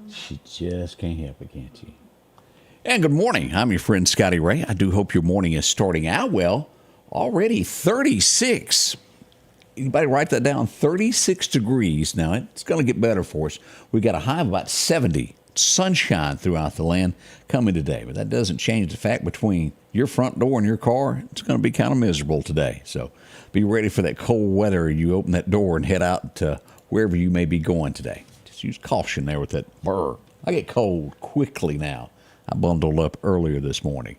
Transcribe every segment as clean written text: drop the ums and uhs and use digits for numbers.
She just can't help it, can't she? And good morning. I'm your friend Scotty Ray. I do hope your morning is starting out well. Already 36. Anybody write that down? 36 degrees. Now, it's going to get better for us. We got a high of about 70. Sunshine throughout the land coming today. But that doesn't change the fact between your front door and your car, it's going to be kind of miserable today. So be ready for that cold weather. You open that door and head out to wherever you may be going today. Just use caution there with that burr. I get cold quickly now. I bundled up earlier this morning.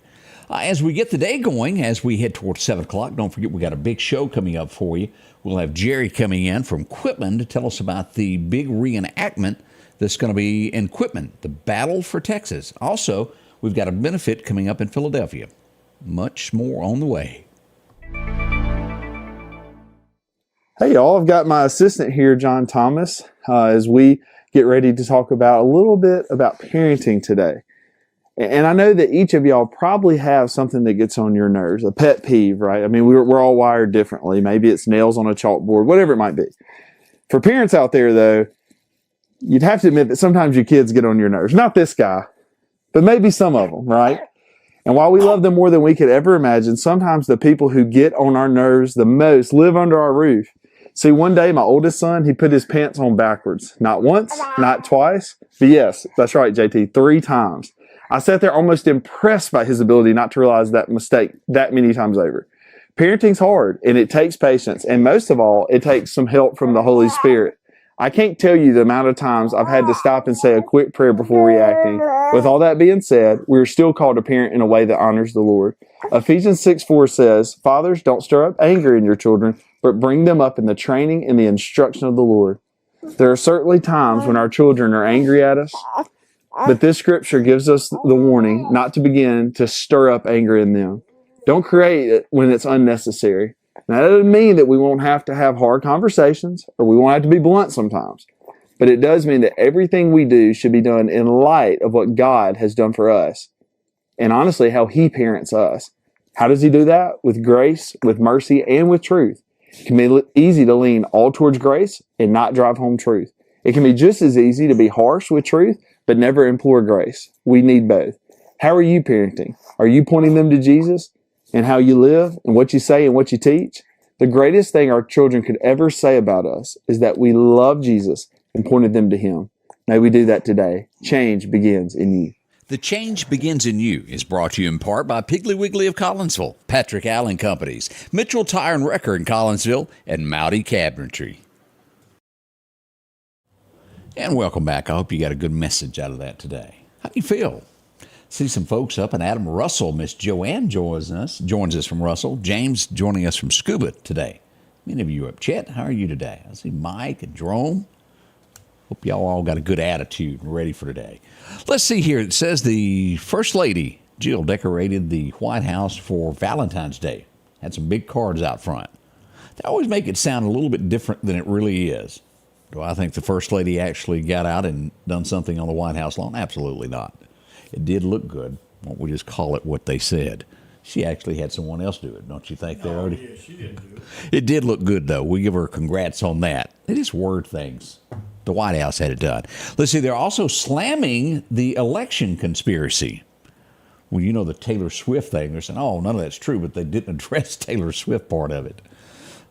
As we get the day going, as we head towards 7 o'clock, don't forget we got a big show coming up for you. We'll have Jerry coming in from Quitman to tell us about the big reenactment that's going to be in Quitman, the Battle for Texas. Also, we've got a benefit coming up in Philadelphia. Much more on the way. Hey, y'all. I've got my assistant here, John Thomas, as we get ready to talk about a little bit about parenting today. And I know that each of y'all probably have something that gets on your nerves, a pet peeve, right? I mean, we're all wired differently. Maybe it's nails on a chalkboard, whatever it might be. For parents out there, though, you'd have to admit that sometimes your kids get on your nerves. Not this guy, but maybe some of them, right? And while we love them more than we could ever imagine, sometimes the people who get on our nerves the most live under our roof. See, one day, my oldest son, he put his pants on backwards. Not once, not twice, but yes, that's right, JT, 3 times. I sat there almost impressed by his ability not to realize that mistake that many times over. Parenting's hard, and it takes patience, and most of all, it takes some help from the Holy Spirit. I can't tell you the amount of times I've had to stop and say a quick prayer before reacting. With all that being said, we're still called to parent in a way that honors the Lord. Ephesians 6:4 says, "Fathers, don't stir up anger in your children, but bring them up in the training and the instruction of the Lord." There are certainly times when our children are angry at us, but this scripture gives us the warning not to begin to stir up anger in them. Don't create it when it's unnecessary. Now, that doesn't mean that we won't have to have hard conversations or we won't have to be blunt sometimes. But it does mean that everything we do should be done in light of what God has done for us. And honestly, how He parents us. How does He do that? With grace, with mercy, and with truth. It can be easy to lean all towards grace and not drive home truth. It can be just as easy to be harsh with truth, but never implore grace. We need both. How are you parenting? Are you pointing them to Jesus and how you live and what you say and what you teach? The greatest thing our children could ever say about us is that we love Jesus and pointed them to Him. May we do that today. Change begins in you. The Change Begins in You is brought to you in part by Piggly Wiggly of Collinsville, Patrick Allen Companies, Mitchell Tire and Wrecker in Collinsville, and Mowdy Cabinetry. And welcome back. I hope you got a good message out of that today. How do you feel? See some folks up in Adam Russell. Miss Joanne joins us from Russell. James joining us from Scuba today. Many of you up. Chet, how are you today? I see Mike and Jerome. Hope y'all all got a good attitude and ready for today. Let's see here. It says the First Lady, Jill, decorated the White House for Valentine's Day. Had some big cards out front. They always make it sound a little bit different than it really is. Do I think the First Lady actually got out and done something on the White House lawn? Absolutely not. It did look good. Won't we just call it what they said? She actually had someone else do it, don't you think, there, Odie? Yeah, she didn't do it. It did look good, though. We give her congrats on that. They just word things. The White House had it done. Let's see, they're also slamming the election conspiracy. Well, you know the Taylor Swift thing. They're saying, oh, none of that's true, but they didn't address Taylor Swift part of it.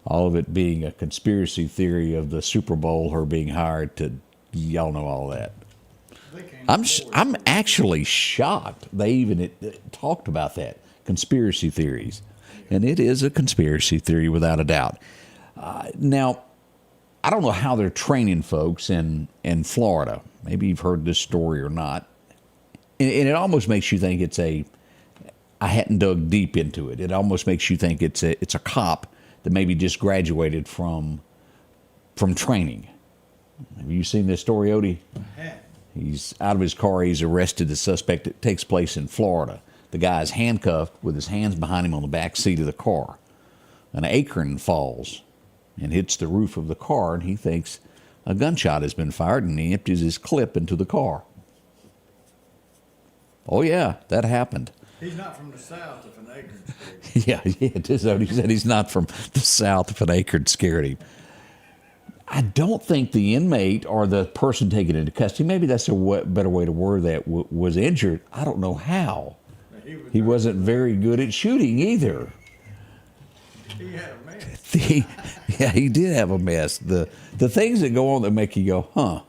All of it being a conspiracy theory of the Super Bowl, her being hired to, y'all know all that. I'm actually shocked they even talked about that, conspiracy theories. And it is a conspiracy theory without a doubt. Now, I don't know how they're training folks in Florida. Maybe you've heard this story or not. And it almost makes you think it's I hadn't dug deep into it. It almost makes you think it's a cop that maybe just graduated from training. Have you seen this story, Odie? I have. He's out of his car. He's arrested the suspect. It takes place in Florida. The guy is handcuffed with his hands behind him on the back seat of the car. An acorn falls and hits the roof of the car, and he thinks a gunshot has been fired, and he empties his clip into the car. Oh, yeah, that happened. He's not from the south if an acorn scared him. Yeah, it is. He said he's not from the south if an acorn scared him. I don't think the inmate or the person taken into custody, maybe that's a better way to word that, was injured. I don't know how. He wasn't very good at shooting either. He had a man. Yeah, he did have a mess. The things that go on that make you go, huh?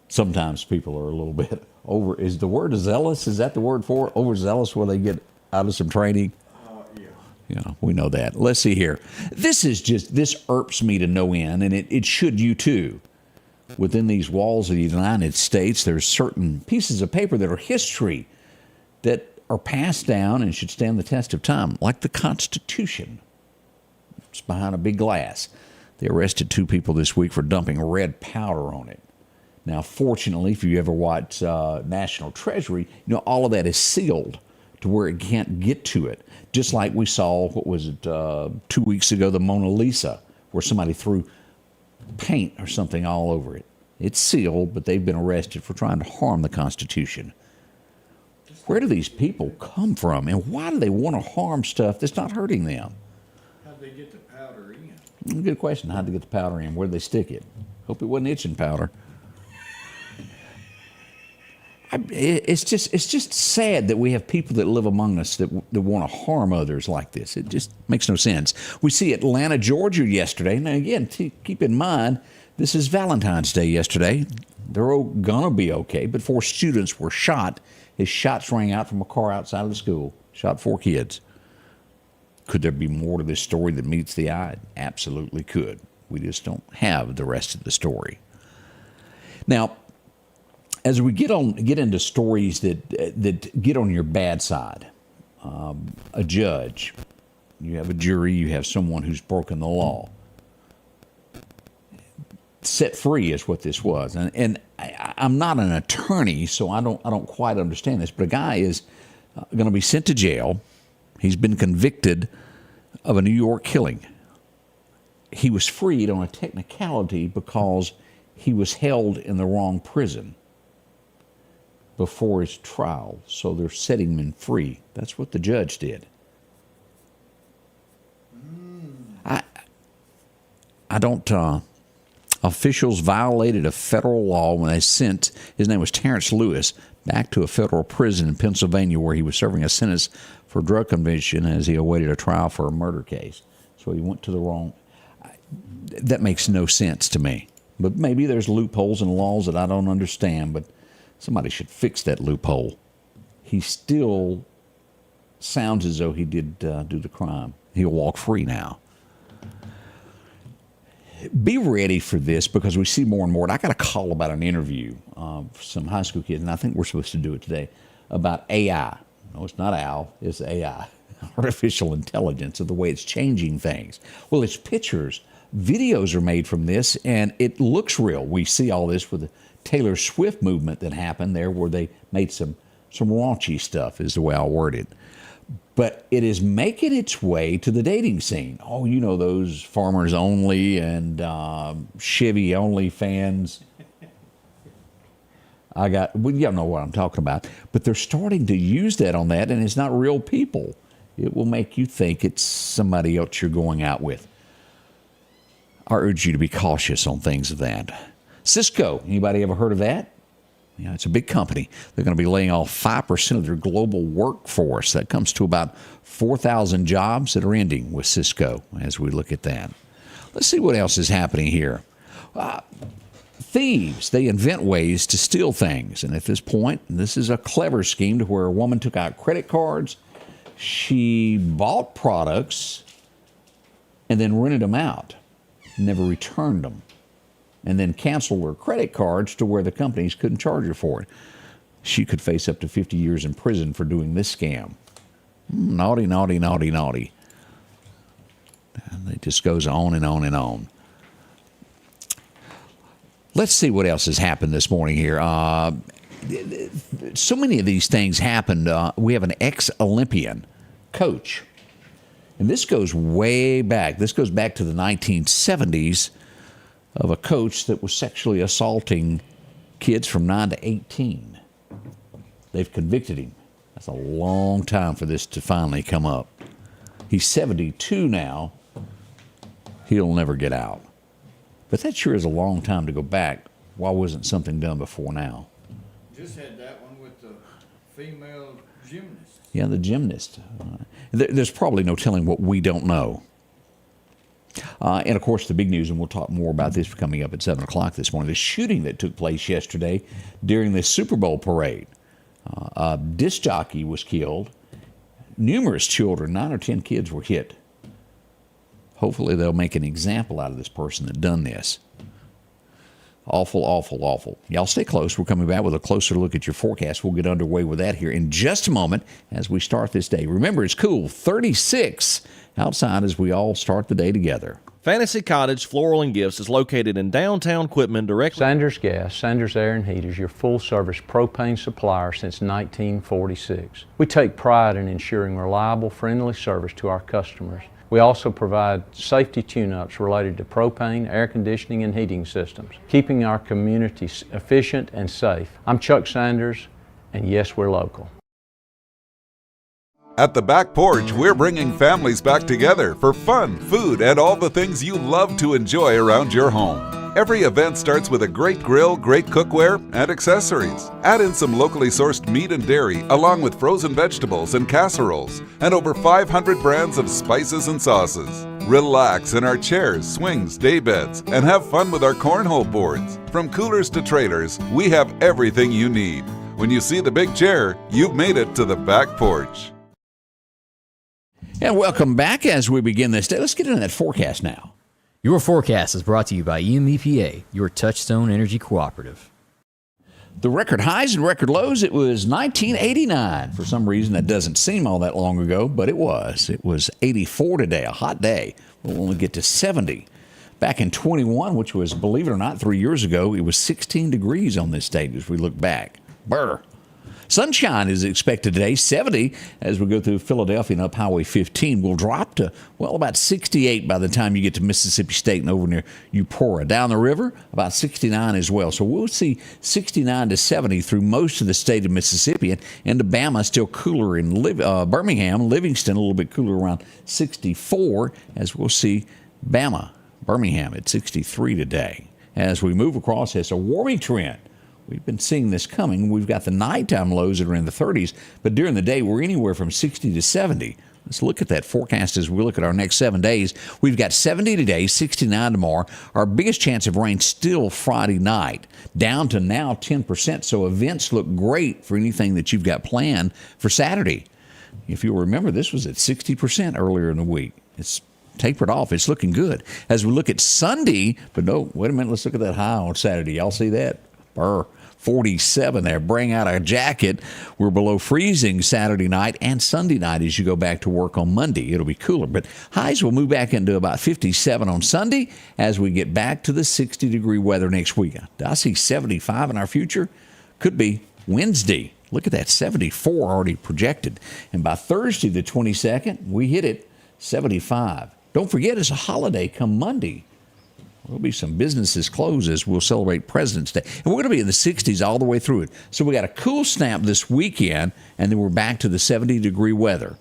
Sometimes people are a little bit over. Is the word zealous? Is that the word for it? Overzealous where they get out of some training? Yeah. Yeah, we know that. Let's see here. This irks me to no end, and it should you too. Within these walls of the United States, there's certain pieces of paper that are history that are passed down and should stand the test of time, like the Constitution. It's behind a big glass. They arrested 2 people this week for dumping red powder on it. Now, fortunately, if you ever watch National Treasury, you know all of that is sealed to where it can't get to it. Just like we saw, 2 weeks ago, the Mona Lisa, where somebody threw paint or something all over it. It's sealed, but they've been arrested for trying to harm the Constitution. Where do these people come from, and why do they want to harm stuff that's not hurting them? How'd they get the powder in? Good question. How'd they get the powder in? Where'd they stick it? Hope it wasn't itching powder. It's just sad that we have people that live among us that want to harm others like this. It just makes no sense. We see Atlanta, Georgia yesterday. Now, again, keep in mind, this is Valentine's Day yesterday. They're going to be okay, but 4 students were shot as shots rang out from a car outside of the school. Shot 4 kids. Could there be more to this story that meets the eye? Absolutely could. We just don't have the rest of the story. Now, as we get into stories that get on your bad side, a judge, you have a jury, you have someone who's broken the law. Set free is what this was, and I'm not an attorney, so I don't quite understand this. But a guy is going to be sent to jail. He's been convicted of a New York killing. He was freed on a technicality because he was held in the wrong prison before his trial, so they're setting him free. That's what the judge did. I don't. Officials violated a federal law when they sent, his name was Terrence Lewis, back to a federal prison in Pennsylvania where he was serving a sentence for drug conviction as he awaited a trial for a murder case. So he went to the wrong. That makes no sense to me. But maybe there's loopholes in laws that I don't understand, but somebody should fix that loophole. He still sounds as though he did do the crime. He'll walk free now. Be ready for this because we see more and more. I got a call about an interview for some high school kids, and I think we're supposed to do it today, about AI. No, it's not OWL, it's AI, artificial intelligence, of the way it's changing things. Well, it's pictures. Videos are made from this, and it looks real. We see all this with the Taylor Swift movement that happened there where they made some raunchy stuff, is the way I'll word it. But it is making its way to the dating scene. Oh, you know, those Farmers Only and Chevy Only fans. Y'all know what I'm talking about. But they're starting to use that on that, and it's not real people. It will make you think it's somebody else you're going out with. I urge you to be cautious on things of that. Cisco, anybody ever heard of that? Yeah, it's a big company. They're going to be laying off 5% of their global workforce. That comes to about 4,000 jobs that are ending with Cisco as we look at that. Let's see what else is happening here. Thieves, they invent ways to steal things. And at this point, this is a clever scheme to where a woman took out credit cards. She bought products and then rented them out, never returned them, and then canceled her credit cards to where the companies couldn't charge her for it. She could face up to 50 years in prison for doing this scam. Naughty, naughty, naughty, naughty. And it just goes on and on and on. Let's see what else has happened this morning here. So many of these things happened. We have an ex-Olympian coach. And this goes way back. This goes back to the 1970s. Of a coach that was sexually assaulting kids from 9 to 18. They've convicted him. That's a long time for this to finally come up. He's 72 now. He'll never get out. But that sure is a long time to go back. Why wasn't something done before now? Just had that one with the female gymnast. Yeah, the gymnast. There's probably no telling what we don't know. And, of course, the big news, and we'll talk more about this coming up at 7 o'clock this morning, the shooting that took place yesterday during the Super Bowl parade. A disc jockey was killed. Numerous children, 9 or 10 kids, were hit. Hopefully they'll make an example out of this person that done this. Awful, awful, awful. Y'all stay close. We're coming back with a closer look at your forecast. We'll get underway with that here in just a moment as we start this day. Remember, it's cool, 36 outside as we all start the day together. Fantasy Cottage Floral and Gifts is located in downtown Quitman directly. Sanders Gas, Sanders Air and Heat is your full-service propane supplier since 1946. We take pride in ensuring reliable, friendly service to our customers. We also provide safety tune-ups related to propane, air conditioning, and heating systems, keeping our community efficient and safe. I'm Chuck Sanders, and yes, we're local. At the Back Porch, we're bringing families back together for fun, food, and all the things you love to enjoy around your home. Every event starts with a great grill, great cookware, and accessories. Add in some locally sourced meat and dairy, along with frozen vegetables and casseroles, and over 500 brands of spices and sauces. Relax in our chairs, swings, daybeds, and have fun with our cornhole boards. From coolers to trailers, we have everything you need. When you see the big chair, you've made it to the Back Porch. And welcome back as we begin this day. Let's get into that forecast now. Your forecast is brought to you by EMEPA, your Touchstone Energy Cooperative. The record highs and record lows, it was 1989. For some reason, that doesn't seem all that long ago, but it was. It was 84 today, a hot day. We'll only get to 70. Back in 21, which was, believe it or not, 3 years ago, it was 16 degrees on this date as we look back. Brr. Sunshine is expected today, 70 as we go through Philadelphia and up Highway 15. We'll drop to, well, about 68 by the time you get to Mississippi State and over near Eupora. Down the river, about 69 as well. So we'll see 69 to 70 through most of the state of Mississippi. And into Bama, still cooler in Birmingham. Livingston, a little bit cooler around 64 as we'll see Bama, Birmingham at 63 today. As we move across, it's a warming trend. We've been seeing this coming. We've got the nighttime lows that are in the 30s, but during the day, we're anywhere from 60 to 70. Let's look at that forecast as we look at our next 7 days. We've got 70 today, 69 tomorrow. Our biggest chance of rain still Friday night, down to now 10%, so events look great for anything that you've got planned for Saturday. If you'll remember, this was at 60% earlier in the week. It's tapered off. It's looking good. As we look at Sunday, but no, wait a minute, let's look at that high on Saturday. Y'all see that? 47 there. Bring out a jacket. We're below freezing Saturday night and Sunday night as you go back to work on Monday. It'll be cooler, but highs will move back into about 57 on Sunday as we get back to the 60-degree weather next week. I see 75 in our future. Could be Wednesday. Look at that, 74 already projected. And by Thursday, the 22nd, we hit it, 75. Don't forget, it's a holiday come Monday. There'll be some businesses closed as we'll celebrate President's Day. And we're going to be in the 60s all the way through it. So we got a cool snap this weekend, and then we're back to the 70-degree weather.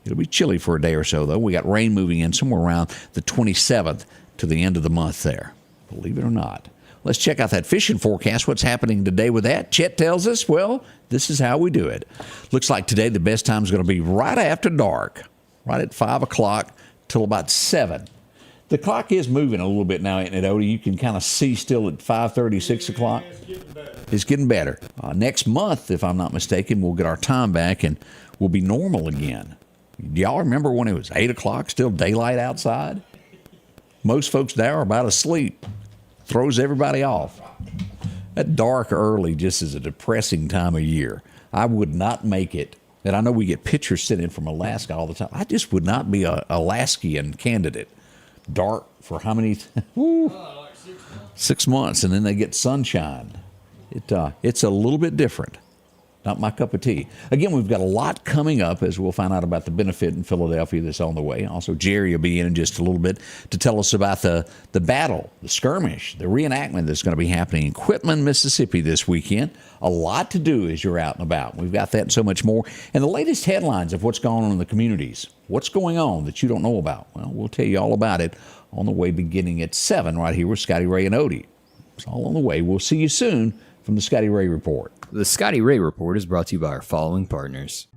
It'll be chilly for a day or so, though. We got rain moving in somewhere around the 27th to the end of the month there. Believe it or not. Let's check out that fishing forecast. What's happening today with that? Chet tells us, well, this is how we do it. Looks like today the best time is going to be right after dark, right at 5 o'clock till about 7. The clock is moving a little bit now, isn't it, Odie? You can kind of see still at 5:30, 6 o'clock. It's getting better. Next month, if I'm not mistaken, we'll get our time back and we'll be normal again. Do y'all remember when it was 8 o'clock, still daylight outside? Most folks now are about asleep. Throws everybody off. That dark early just is a depressing time of year. I would not make it. And I know we get pictures sent in from Alaska all the time. I just would not be a Alaskian candidate. Dark for how many? 6 months, and then they get sunshine. It's a little bit different. Not my cup of tea. Again, we've got a lot coming up as we'll find out about the benefit in Philadelphia that's on the way. Also, Jerry will be in just a little bit to tell us about the battle, the skirmish, the reenactment that's going to be happening in Quitman, Mississippi this weekend. A lot to do as you're out and about. We've got that and so much more. And the latest headlines of what's going on in the communities. What's going on that you don't know about? Well, we'll tell you all about it on the way beginning at 7 right here with Scotty Ray and Odie. It's all on the way. We'll see you soon from the Scotty Ray Report. The Scotty Ray Report is brought to you by our following partners.